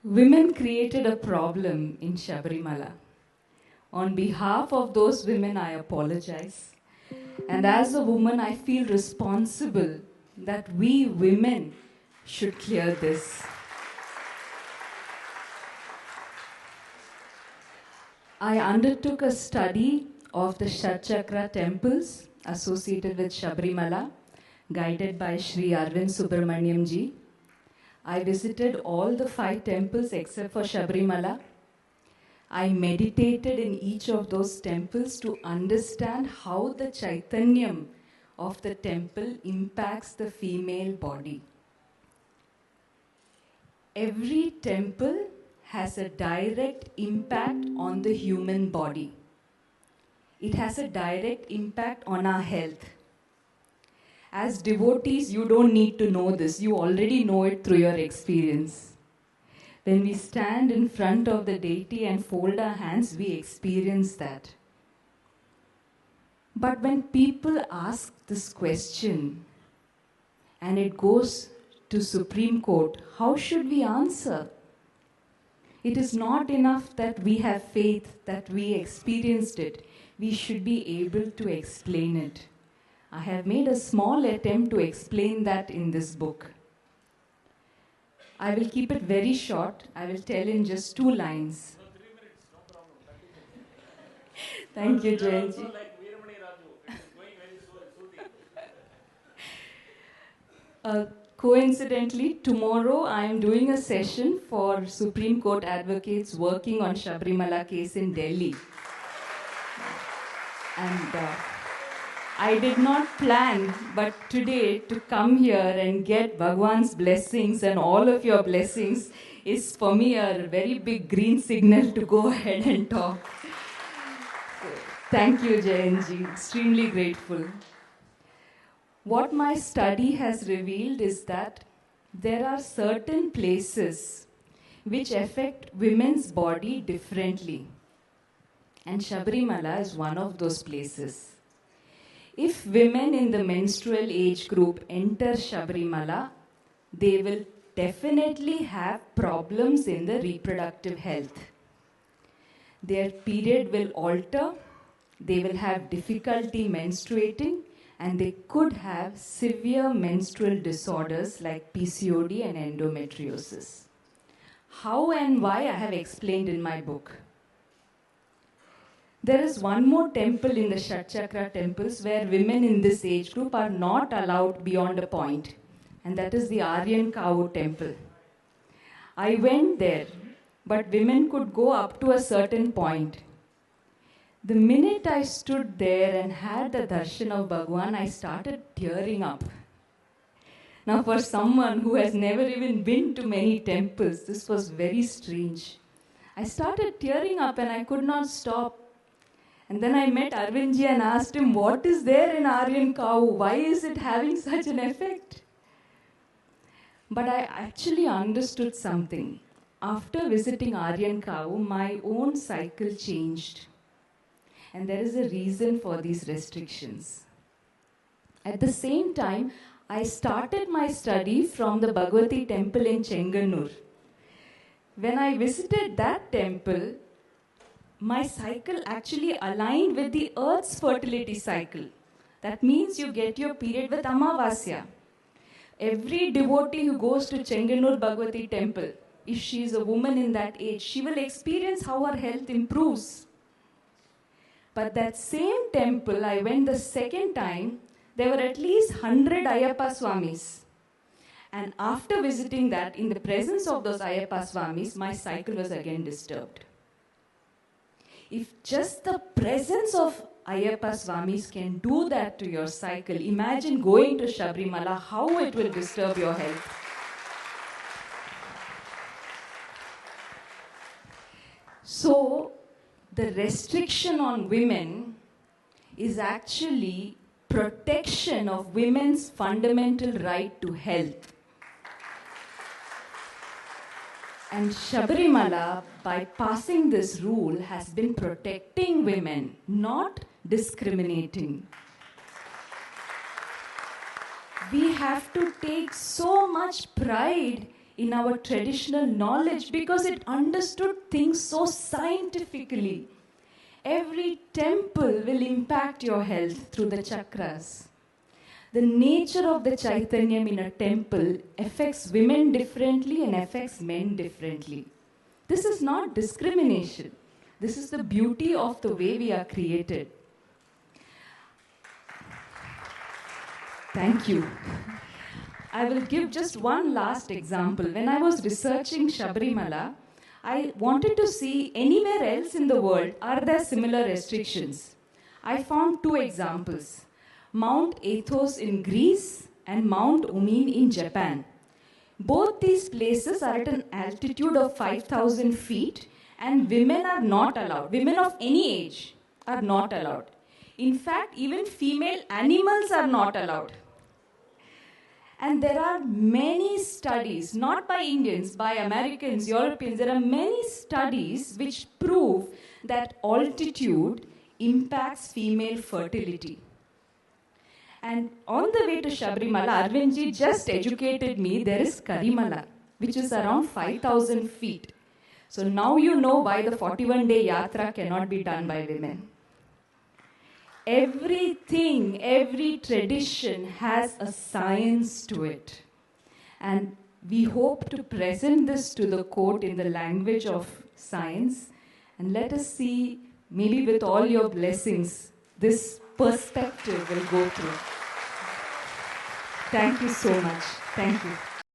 Women created a problem in Sabrimala. On behalf of those women, I apologize. And as a woman, I feel responsible that we women should clear this. I undertook a study of the Shatchakra temples associated with Sabrimala, guided by Sri Arvind Subramaniam ji. I visited all the 5 temples except for Sabrimala. I meditated in each of those temples to understand how the Chaitanyam of the temple impacts the female body. Every temple has a direct impact on the human body. It has a direct impact on our health. As devotees, you don't need to know this. You already know it through your experience. When we stand in front of the deity and fold our hands, we experience that. But when people ask this question and it goes to Supreme Court, how should we answer? It is not enough that we have faith, that we experienced it. We should be able to explain it. I have made a small attempt to explain that in this book. I will keep it very short. I will tell in just 2 lines. No, 3 minutes, no problem. Thank you, You are Jayanji. also like Veeramani Raju. It is going very soothing. Coincidentally, tomorrow I am doing a session for Supreme Court advocates working on Sabrimala case in Delhi. And I did not plan, but today to come here and get Bhagwan's blessings and all of your blessings is for me a very big green signal to go ahead and talk. So, thank you, Jayanji. Extremely grateful. What my study has revealed is that there are certain places which affect women's body differently. And Sabrimala is one of those places. If women in the menstrual age group enter Sabrimala, they will definitely have problems in the reproductive health. Their period will alter, they will have difficulty menstruating, and they could have severe menstrual disorders like PCOD and endometriosis. How and why I have explained in my book. There is one more temple in the Shatchakra temples where women in this age group are not allowed beyond a point, and that is the Aryan Cow temple. I went there, but women could go up to a certain point. The minute I stood there and had the darshan of Bhagwan, I started tearing up. Now, for someone who has never even been to many temples, this was very strange. I started tearing up and I could not stop. And then I met Arvindji and asked him, what is there in Aryan Cow? Why is it having such an effect? But I actually understood something. After visiting Aryan Cow, my own cycle changed. And there is a reason for these restrictions. At the same time, I started my study from the Bhagavati temple in Chenganur. When I visited that temple, my cycle actually aligned with the earth's fertility cycle. That means you get your period with Amavasya. Every devotee who goes to Chenganur Bhagavati temple, if she is a woman in that age, she will experience how her health improves. But that same temple, I went the second time, there were at least 100 Ayyappa Swamis. And after visiting that, in the presence of those Ayyappa Swamis, my cycle was again disturbed. If just the presence of Ayyappa Swamis can do that to your cycle, imagine going to Sabrimala, how it will disturb your health. So, the restriction on women is actually protection of women's fundamental right to health. And Sabrimala, by passing this rule, has been protecting women, not discriminating. We have to take so much pride in our traditional knowledge because it understood things so scientifically. Every temple will impact your health through the chakras. The nature of the Chaitanyam in a temple affects women differently and affects men differently. This is not discrimination. This is the beauty of the way we are created. Thank you. I will give just one last example. When I was researching Sabrimala, I wanted to see anywhere else in the world, are there similar restrictions? I found two examples. Mount Athos in Greece and Mount Umin in Japan. Both these places are at an altitude of 5,000 feet and women are not allowed. Women of any age are not allowed. In fact, even female animals are not allowed. And there are many studies, not by Indians, by Americans, Europeans, there are many studies which prove that altitude impacts female fertility. And on the way to Sabrimala, Arvindji just educated me, there is Karimala, which is around 5,000 feet. So now you know why the 41-day yatra cannot be done by women. Everything, every tradition has a science to it. And we hope to present this to the court in the language of science. And let us see, maybe with all your blessings, this perspective will go through. Thank you so much. Thank you.